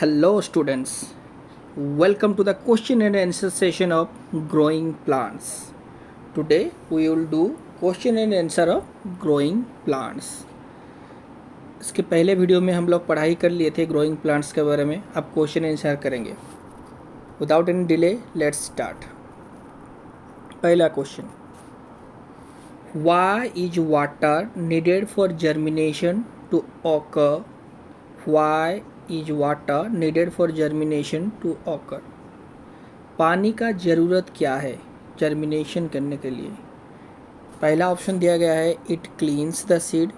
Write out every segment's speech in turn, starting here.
Hello students, welcome to the question and answer session of growing plants. Today we will do question and answer of growing plants. इसके पहले video में हम लोग पढ़ाई कर लिए थे ग्रोइंग प्लांट्स के बारे में. अब क्वेश्चन आंसर करेंगे. Without any delay let's start. पहला question, Why is water needed for germination to occur? Why is water needed for germination to occur? पानी का ज़रूरत क्या है जर्मिनेशन करने के लिए? पहला ऑप्शन दिया गया है इट क्लीन्स द सीड.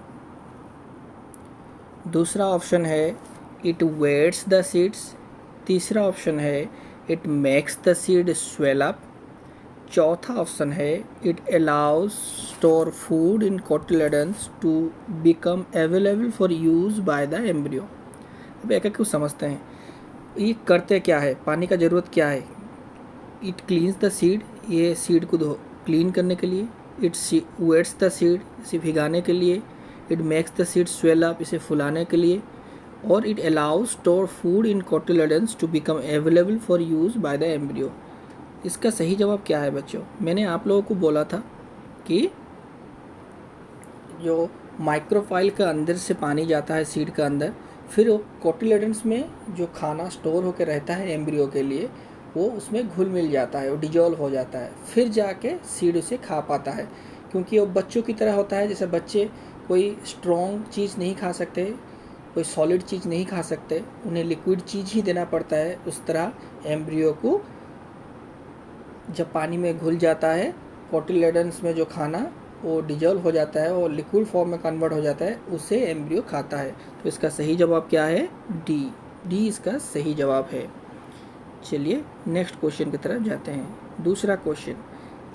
दूसरा ऑप्शन है इट वेट्स द सीड्स. तीसरा ऑप्शन है it makes the seed swell up. चौथा ऑप्शन है it allows store food in cotyledons to become available for use by the embryo. अब एक एक को समझते हैं. ये करते क्या है, पानी का ज़रूरत क्या है? इट क्लीन्स द सीड, ये सीड को क्लीन करने के लिए. इट वेट्स द सीड, इसे भिगाने के लिए. It makes the seed swell up, इसे फुलाने के लिए. और it allows store food in cotyledons to become available for use by the embryo. इसका सही जवाब क्या है बच्चों? मैंने आप लोगों को बोला था कि जो माइक्रोफाइल का अंदर से पानी जाता है सीड का अंदर, फिर कोटिलेडन्स में जो खाना स्टोर होकर रहता है एम्ब्रियो के लिए, वो उसमें घुल मिल जाता है, वो डिजॉल्व हो जाता है, फिर जाके सीड उसे खा पाता है. क्योंकि वो बच्चों की तरह होता है, जैसे बच्चे कोई स्ट्रॉन्ग चीज़ नहीं खा सकते, कोई सॉलिड चीज़ नहीं खा सकते, उन्हें लिक्विड चीज़ ही देना पड़ता है. उस तरह एम्ब्रियो को जब पानी में घुल जाता है, कोटिलेडन्स में जो खाना वो डिजॉल्व हो जाता है और लिक्विड फॉर्म में कन्वर्ट हो जाता है, उसे एम्ब्रियो खाता है. तो इसका सही जवाब क्या है? डी. डी इसका सही जवाब है. चलिए नेक्स्ट क्वेश्चन की तरफ जाते हैं. दूसरा question,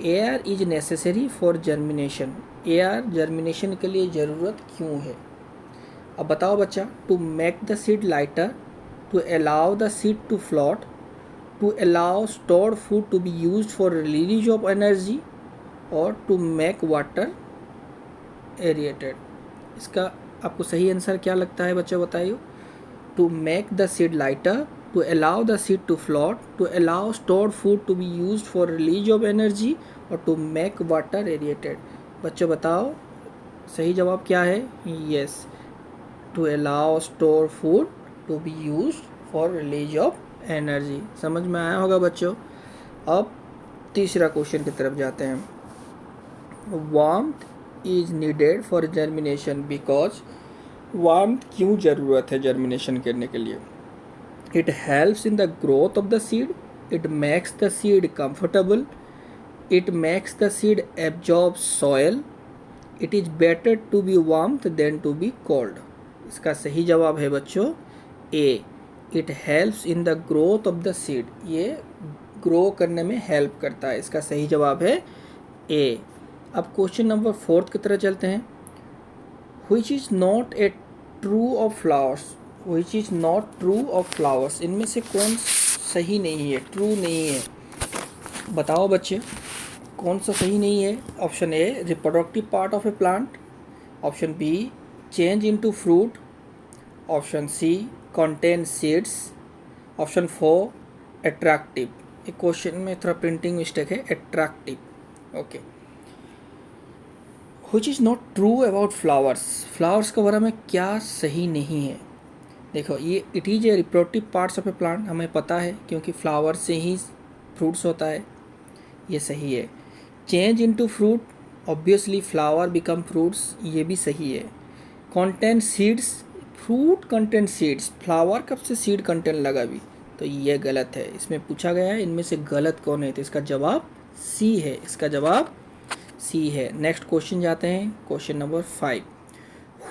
air is necessary for germination. Air germination के लिए ज़रूरत क्यों है? अब बताओ बच्चा. To make the seed lighter, to allow the seed to float, to allow stored food to be used for release of energy, और to make water aerated. इसका आपको सही आंसर क्या लगता है बच्चों, बताइए. To make the seed lighter, to allow the seed to float, to allow stored food to be used for release of energy, और to make water aerated. बच्चों बताओ सही जवाब क्या है? Yes, to allow stored food to be used for release of energy. समझ में आया होगा बच्चों. अब तीसरा क्वेश्चन की तरफ जाते हैं. Warmth is needed for germination because. Warmth क्यों ज़रूरत है जर्मिनेशन करने के लिए? It helps in the growth of the seed, it makes the seed comfortable, it makes the seed absorb soil, it is better to be warmth than to be cold. इसका सही जवाब है बच्चों A. It helps in the growth of the seed, ये grow करने में help करता है. इसका सही जवाब है ए. अब क्वेश्चन नंबर 4 की तरह चलते हैं. Which is not a true of flowers. Which is not true of flowers, इनमें से कौन सही नहीं है, ट्रू नहीं है? बताओ बच्चे कौन सा सही नहीं है. Option A reproductive part of a plant, option B change into fruit, option C contain seeds, option 4 attractive. एक क्वेश्चन में थोड़ा प्रिंटिंग मिस्टेक है, attractive. Okay. Which is not true about flowers. Flowers के बारे में क्या सही नहीं है? देखो ये it is a reproductive parts of a plant, हमें पता है क्योंकि फ्लावर से ही फ्रूट्स होता है, ये सही है. Change into fruit, obviously flower become fruits, ये भी सही है. Contain seeds, fruit content seeds, flower कब से सीड कंटेंट लगा भी, तो ये गलत है. इसमें पूछा गया है इनमें से गलत कौन है, तो इसका जवाब सी है. इसका जवाब सी है. नेक्स्ट क्वेश्चन जाते हैं. Question number 5,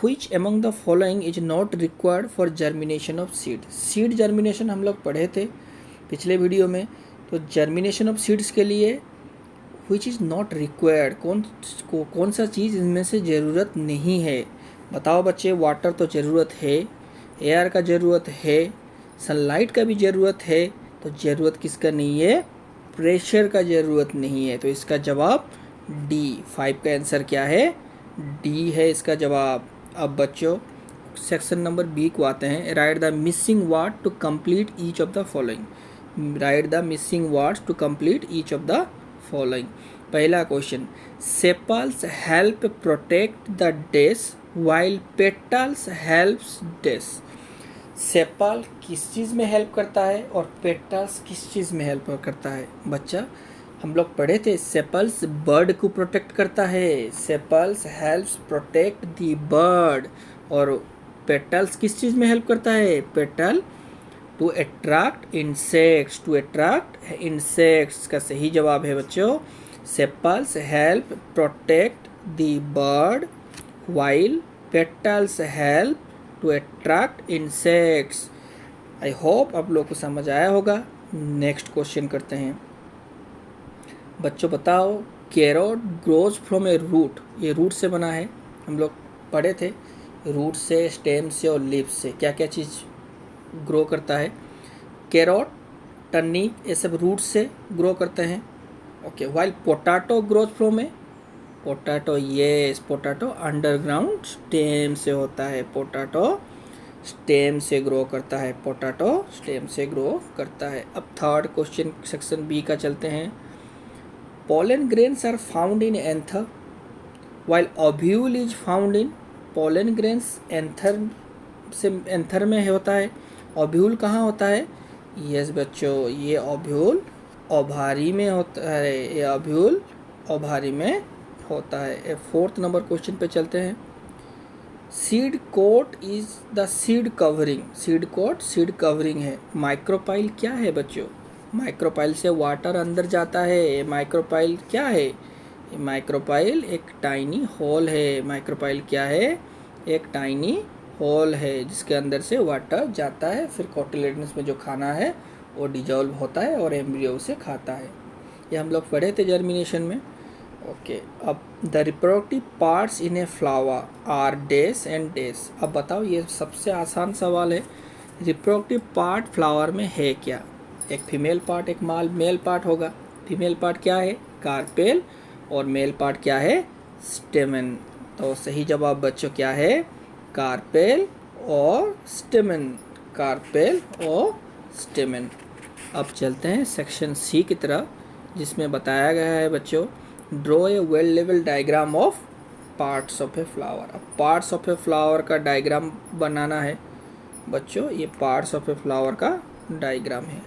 which among the following is not required for germination of seed. Seed germination हम लोग पढ़े थे पिछले वीडियो में. तो जर्मिनेशन ऑफ सीड्स के लिए व्हिच इज़ नॉट रिक्वायर्ड, कौन सा चीज़ इनमें से ज़रूरत नहीं है? बताओ बच्चे. वाटर तो ज़रूरत है, एयर का ज़रूरत है, सनलाइट का भी ज़रूरत है, तो ज़रूरत किसका नहीं है? प्रेशर का ज़रूरत नहीं है. तो इसका जवाब डी. 5 का आंसर क्या है? डी है इसका जवाब. अब बच्चों सेक्शन नंबर बी को आते हैं। Write the missing word to complete each of the following. Write the missing words to complete each of the following. पहला question, sepals help protect the dish while petals helps dish. Sepal किस चीज़ में help करता है और petals किस चीज़ में हेल्प करता है? बच्चा हम लोग पढ़े थे, सेपल्स बर्ड को प्रोटेक्ट करता है, sepals helps protect the bird. और पेटल्स किस चीज़ में हेल्प करता है? Petal to attract insects, to attract insects का सही जवाब है बच्चों, sepals help protect the bird while petals help to attract insects. I hope आप लोग को समझ आया होगा। नेक्स्ट क्वेश्चन करते हैं। बच्चों बताओ, carrot grows from a root. ये रूट से बना है, हम लोग पढ़े थे, रूट से, स्टेम से और लीफ से क्या क्या चीज़ ग्रो करता है। कैरोट, टर्निप, ये सब रूट से ग्रो करते हैं। Okay, while potato grows from A, potato, ये पोटैटो अंडरग्राउंड स्टेम से होता है, पोटैटो स्टेम से ग्रो करता है, पोटैटो स्टेम से ग्रो करता है। अब थर्ड क्वेश्चन सेक्शन बी का चलते हैं। Pollen grains are found in anther, while ovule is found in, pollen grains anther में होता है, ओव्यूल कहाँ होता है? यस बच्चों, ये ओव्यूल ओभारी में होता है, ये ओव्यूल ओभारी में होता है। फोर्थ नंबर क्वेश्चन पे चलते हैं। Seed coat is the seed covering. Seed coat seed covering है। माइक्रोपाइल क्या है बच्चों? माइक्रोपाइल से वाटर अंदर जाता है। माइक्रोपाइल क्या है? माइक्रोपाइल एक टाइनी होल है। माइक्रोपाइल क्या है? एक टाइनी होल है जिसके अंदर से वाटर जाता है, फिर कोटिलेडन्स में जो खाना है वो डिजॉल्व होता है और एम्ब्रियो उसे खाता है। ये हम लोग पढ़े थे जर्मिनेशन में। ओके, अब the reproductive parts in a flower are dash and dash. अब बताओ, ये सबसे आसान सवाल है, रिप्रोडक्टिव पार्ट फ्लावर में है क्या? एक फीमेल पार्ट, एक मेल पार्ट होगा। फीमेल पार्ट क्या है? कार्पेल, और मेल पार्ट क्या है? स्टेमन। तो सही जवाब बच्चों क्या है? कार्पेल और स्टेमन, कार्पेल और स्टेमन। अब चलते हैं सेक्शन सी की तरफ, जिसमें बताया गया है बच्चों, draw a well level diagram of parts of a flower. अब पार्ट्स ऑफ ए फ्लावर का डायग्राम बनाना है बच्चों। ये पार्ट्स ऑफ ए फ्लावर का डायग्राम है,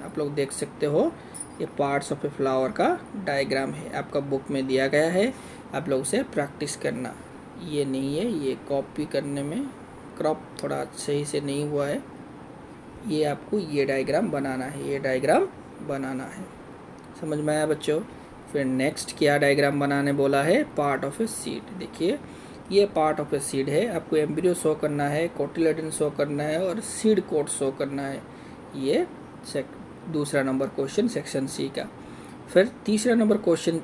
आप लोग देख सकते हो, ये पार्ट्स ऑफ ए फ्लावर का डायग्राम है, आपका बुक में दिया गया है, आप लोग उसे प्रैक्टिस करना। ये नहीं है, ये कॉपी करने में क्रॉप थोड़ा सही से नहीं हुआ है, ये आपको ये डायग्राम बनाना है, ये डायग्राम बनाना है। समझ में आया बच्चों? फिर नेक्स्ट क्या डायग्राम बनाने बोला है? Part of a seed. देखिए, ये पार्ट ऑफ ए सीड है, आपको एम्ब्रियो शो करना है, कोटिलेडन शो करना है और सीड कोट शो करना है। ये दूसरा नंबर क्वेश्चन सेक्शन सी का। फिर तीसरा नंबर क्वेश्चन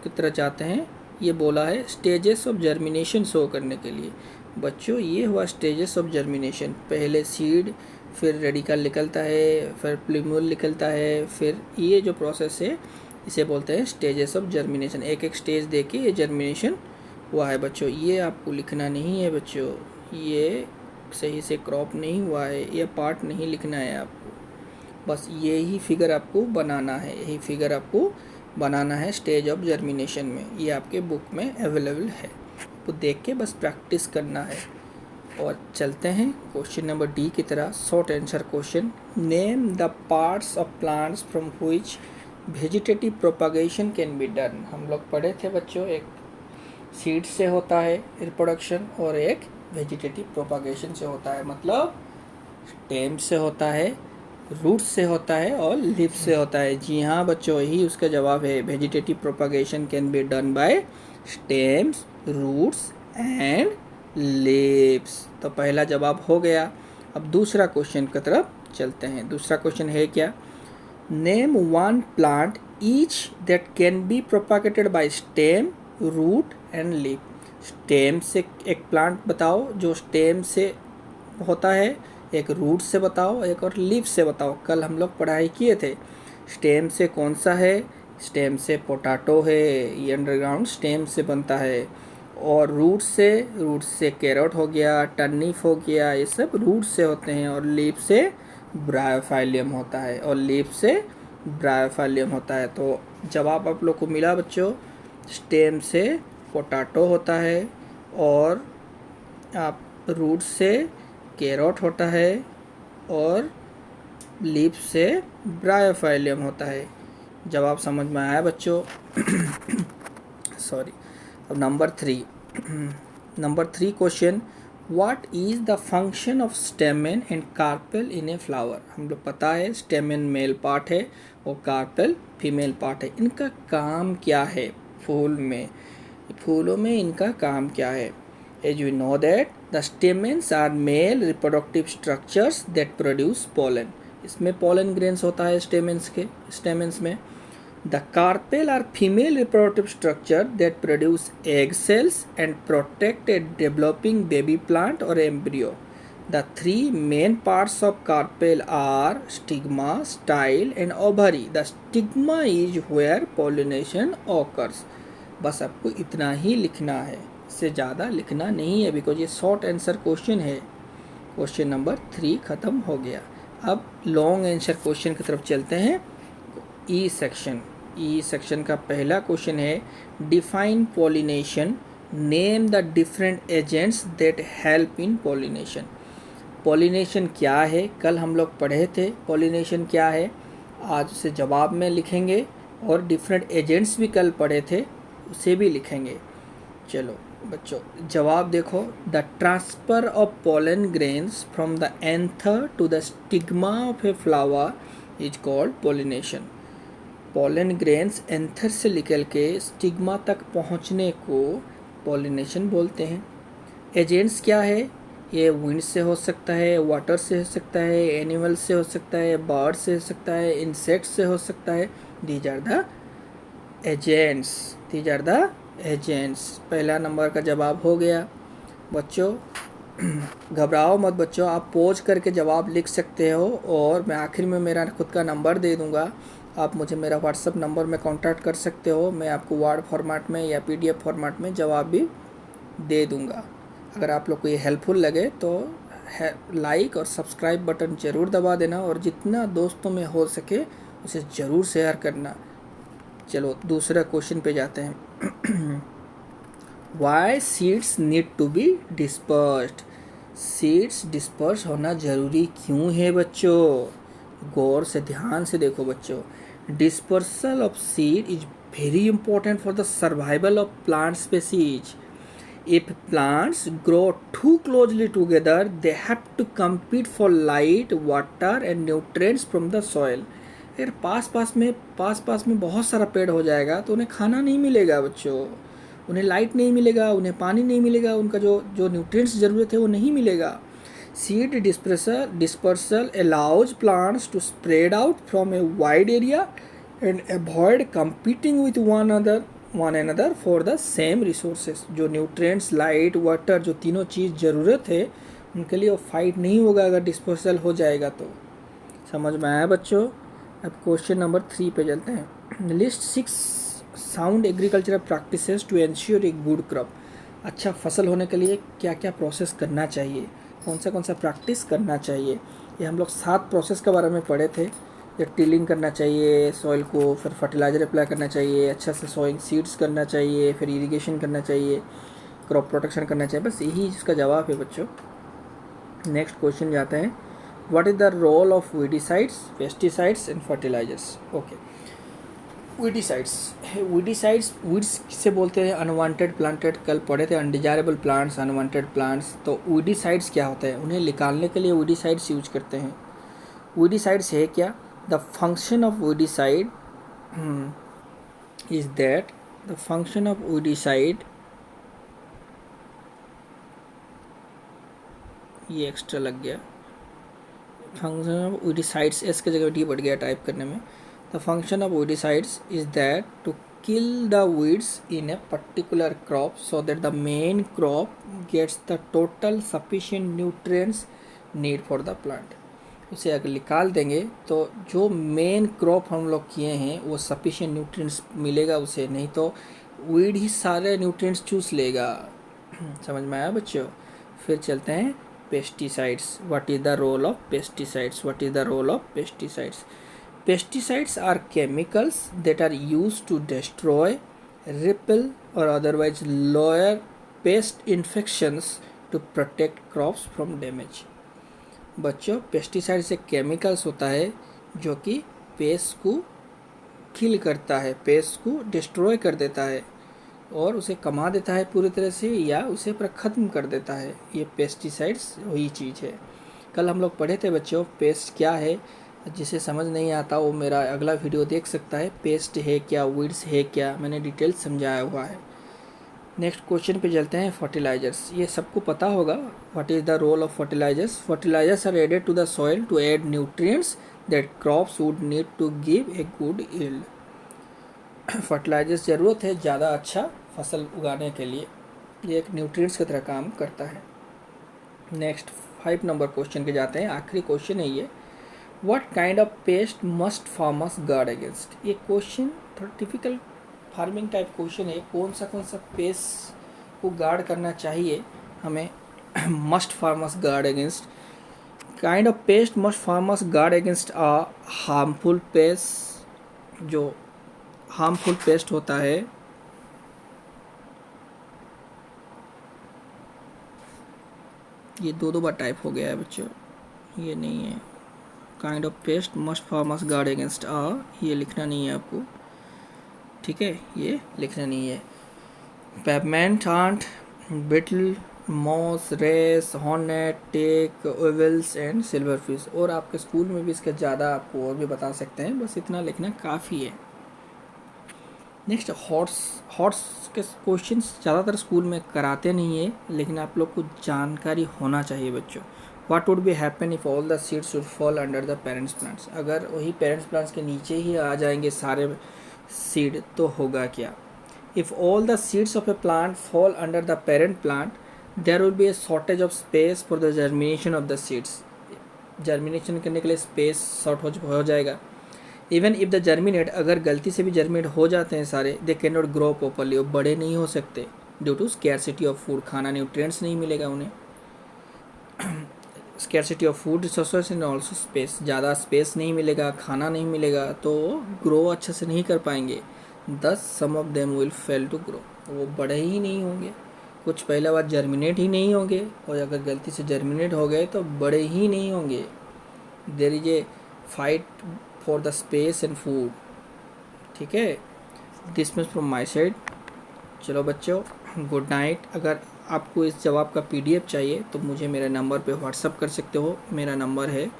की तरह जाते हैं। ये बोला है स्टेजेस ऑफ जर्मिनेशन शो करने के लिए। बच्चों ये हुआ स्टेजेस ऑफ जर्मिनेशन, पहले सीड, फिर रेडिकल निकलता है, फिर प्लूम्यूल निकलता है, फिर ये जो प्रोसेस है इसे बोलते हैं स्टेजेस ऑफ जर्मिनेशन। एक एक स्टेज देके ये जर्मिनेशन हुआ है बच्चों। ये आपको लिखना नहीं है बच्चों, ये सही से क्रॉप नहीं हुआ है, ये पार्ट नहीं लिखना है आपको, बस यही फिगर आपको बनाना है, यही फिगर आपको बनाना है स्टेज ऑफ जर्मिनेशन में। ये आपके बुक में अवेलेबल है, तो देख के बस प्रैक्टिस करना है। और चलते हैं क्वेश्चन नंबर डी की तरह, short answer question. Name the parts of plants from which vegetative propagation can be done. हम लोग पढ़े थे बच्चों, एक सीड से होता है रिप्रोडक्शन और एक वेजिटेटिव प्रोपागेशन से होता है, मतलब स्टेम से होता है, रूट से होता है और लीफ से होता है। जी हाँ बच्चों, यही उसका जवाब है। Vegetative propagation can be done by stems, roots and leaves. तो पहला जवाब हो गया। अब दूसरा क्वेश्चन की तरफ चलते हैं। दूसरा क्वेश्चन है क्या? Name one plant each that can be propagated by stem, root and leaf. Stem से एक प्लांट बताओ जो स्टेम से होता है, एक रूट से बताओ, एक और लीफ से बताओ। कल हम लोग पढ़ाई किए थे। स्टेम से कौन सा है? स्टेम से पोटैटो है, ये अंडरग्राउंड स्टेम से बनता है। और रूट से कैरोट हो गया, टर्निप हो गया, ये सब रूट से होते हैं। और लीफ से ब्रायोफाइलियम होता है, तो जवाब आप लोग को मिला बच्चों, स्टेम से पोटैटो होता है, और आप रूट से कैरोट होता है, और लीफ से ब्रायोफाइलियम होता है। जवाब समझ में आया बच्चों? सॉरी। अब number 3 question, what is the function of stamen and carpel in a flower? हम लोग पता है स्टेमेन मेल पार्ट है और कार्पेल फीमेल पार्ट है। इनका काम क्या है? फूलों में इनका काम क्या है? As we know that the stamens are male reproductive structures that produce pollen. इसमें पोलन ग्रेन्स होता है स्टेमेन्स में। The carpel are female reproductive structure that produce egg cells and protect a developing baby plant or embryo. The three main parts of carpel are stigma, style and ovary. The stigma is where pollination occurs. बस आपको इतना ही लिखना है, इससे ज़्यादा लिखना नहीं है, बिकॉज ये शॉर्ट आंसर क्वेश्चन है। क्वेश्चन नंबर 3 ख़त्म हो गया। अब लॉन्ग आंसर क्वेश्चन की तरफ चलते हैं। ई सेक्शन का पहला क्वेश्चन है, define pollination, name the different agents that help in pollination. Pollination क्या है? कल हम लोग पढ़े थे पॉलिनेशन क्या है, आज उसे जवाब में लिखेंगे, और डिफरेंट एजेंट्स भी कल पढ़े थे, उसे भी लिखेंगे। चलो बच्चों जवाब देखो, the transfer of pollen grains from the anther to the stigma of a flower is called pollination. Pollen grains anther से निकल के स्टिग्मा तक पहुंचने को पॉलिनेशन बोलते हैं। एजेंट्स क्या है? ये विंड से हो सकता है, वाटर से हो सकता है, एनिमल से हो सकता है, बर्ड से हो सकता है, इंसेक्ट से हो सकता है। These are the agents. पहला नंबर का जवाब हो गया बच्चों। घबराओ मत बच्चों, आप पोज करके जवाब लिख सकते हो, और मैं आखिर में मेरा खुद का नंबर दे दूंगा। आप मुझे मेरा व्हाट्सअप नंबर में कांटेक्ट कर सकते हो, मैं आपको वर्ड फॉर्मेट में या PDF फॉर्मेट में जवाब भी दे दूंगा। अगर आप लोग को ये हेल्पफुल लगे तो लाइक और सब्सक्राइब बटन ज़रूर दबा देना, और जितना दोस्तों में हो सके उसे ज़रूर शेयर करना। चलो दूसरा क्वेश्चन पे जाते हैं। Why seeds need to be dispersed? Seeds disperse होना ज़रूरी क्यों है बच्चों? गौर से ध्यान से देखो बच्चों। Dispersal of seed is very important for the survival of plant species. If plants grow too closely together they have to compete for light, water and nutrients from the soil. अगर पास पास में बहुत सारा पेड़ हो जाएगा तो उन्हें खाना नहीं मिलेगा बच्चों, उन्हें लाइट नहीं मिलेगा, उन्हें पानी नहीं मिलेगा, उनका जो न्यूट्रिएंट्स ज़रूरत है वो नहीं मिलेगा। Seed dispersal allows plants to spread out from a wide area and avoid competing with one another for the same resources. जो न्यूट्रिएंट्स, लाइट, वाटर, जो तीनों चीज़ ज़रूरत है उनके लिए वो फाइट नहीं होगा अगर डिस्पर्सल हो जाएगा तो। समझ में आया बच्चों? अब क्वेश्चन नंबर 3 पे चलते हैं। List 6 sound agricultural practices to ensure a good crop. अच्छा फसल होने के लिए क्या क्या प्रोसेस करना चाहिए, कौन सा प्रैक्टिस करना चाहिए, ये हम लोग 7 प्रोसेस के बारे में पढ़े थे। ये टिलिंग करना चाहिए सॉइल को, फिर फर्टिलाइज़र अप्लाई करना चाहिए, अच्छा से सोइंग सीड्स करना चाहिए, फिर इरिगेशन करना चाहिए, क्रॉप प्रोटेक्शन करना चाहिए। बस यही इसका जवाब है बच्चों। नेक्स्ट क्वेश्चन जाते हैं। What is the role of weedicides, pesticides and fertilisers? Okay, weedicides किसे बोलते हैं? अनवांटेड प्लांटेड, कल पढ़े थे अनडिजायरेबल प्लांट्स, अनवांटेड प्लांट्स। तो वीडिसाइड्स क्या होता है? उन्हें निकालने के लिए वीडिसाइड्स यूज करते हैं। वीडिसाइड्स है क्या? The function of weedicide is that the function of weedicide, ये एक्स्ट्रा लग गया, फंक्शन ऑफ वीडिसाइड्स, एस की जगह डी बढ़ गया टाइप करने में। The function of weedicides is that to kill the weeds in a particular crop so that the main crop gets the total sufficient nutrients need for the plant. उसे अगर निकाल देंगे तो जो मेन क्रॉप हम लोग किए हैं वो सफिशिएंट न्यूट्रिएंट्स मिलेगा उसे, नहीं तो वीड ही सारे न्यूट्रिएंट्स चूस लेगा। समझ में आया बच्चों? फिर चलते हैं pesticides. What is the role of pesticides? What is the role of pesticides? Pesticides are chemicals that are used to destroy, repel or otherwise lower pest infections to protect crops from damage। बच्चों, pesticides एक chemicals होता है जो कि paste को किल करता है, paste को डिस्ट्रॉय कर देता है और उसे कमा देता है पूरी तरह से, या उसे पर ख़त्म कर देता है। ये पेस्टिसाइड्स वही चीज़ है। कल हम लोग पढ़े थे बच्चों पेस्ट क्या है। जिसे समझ नहीं आता वो मेरा अगला वीडियो देख सकता है, पेस्ट है क्या, वीड्स है क्या, मैंने डिटेल समझाया हुआ है। नेक्स्ट क्वेश्चन पे चलते हैं, फर्टिलाइजर्स। ये सबको पता होगा what is the role of fertilisers. Fertilisers are added to the soil to add nutrients that crops would need to give a good yield. Fertilisers ज़रूरत है ज़्यादा अच्छा फसल उगाने के लिए, ये एक न्यूट्रिएंट्स की तरह काम करता है। नेक्स्ट 5 नंबर क्वेश्चन के जाते हैं, आखिरी क्वेश्चन है ये। What kind of pest must farmers guard against? ये क्वेश्चन थोड़ा टिपिकल फार्मिंग टाइप क्वेश्चन है। कौन सा पेस्ट को गार्ड करना चाहिए हमें? Must farmers guard against. Kind of pest must farmers guard against a harmful pest. जो हार्मफुल पेस्ट होता है ये दो बार टाइप हो गया है बच्चों, ये नहीं है। Kind of pest must farmers guard against ये लिखना नहीं है आपको, ठीक है, ये लिखना नहीं है। Peppermint, ant, beetle, moth, race, hornet, tick, owls and silverfish. और आपके स्कूल में भी इसका ज़्यादा आपको और भी बता सकते हैं, बस इतना लिखना काफ़ी है। नेक्स्ट हॉर्स के क्वेश्चन ज़्यादातर स्कूल में कराते नहीं है, लेकिन आप लोग को जानकारी होना चाहिए बच्चों। What would be happen if all the seeds should fall under the parents plants? अगर वही पेरेंट्स प्लांट्स के नीचे ही आ जाएंगे सारे सीड तो होगा क्या? If all the seeds of a plant fall under the parent plant, there will be a shortage of space for the germination of the seeds. Germination करने के लिए स्पेस शॉर्ट हो जाएगा। इवन इफ द जर्मिनेट, अगर गलती से भी germinate हो जाते हैं सारे, they can not grow properly, वो बड़े नहीं हो सकते due to scarcity of food. खाना न्यूट्रिएंट्स नहीं मिलेगा उन्हें। Scarcity of food resources and also space, ज़्यादा स्पेस नहीं मिलेगा, खाना नहीं मिलेगा तो ग्रो अच्छे से नहीं कर पाएंगे। दस some of them will fail to grow, वो बड़े ही नहीं होंगे। कुछ पहला बार जर्मिनेट ही नहीं होंगे, और अगर गलती से जर्मिनेट हो गए तो बड़े ही नहीं होंगे। There is a fight for the space and food, ठीक है। This much from my side. चलो बच्चों, गुड नाइट। अगर आपको इस जवाब का PDF चाहिए तो मुझे मेरे नंबर पे व्हाट्सअप कर सकते हो। मेरा नंबर है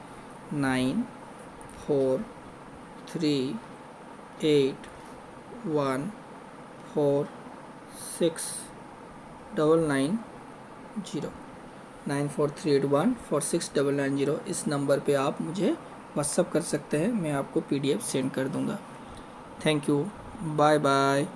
9438146990 9438146990। इस नंबर पे आप मुझे व्हाट्सअप कर सकते हैं, मैं आपको PDF सेंड कर दूँगा। Thank you, bye bye.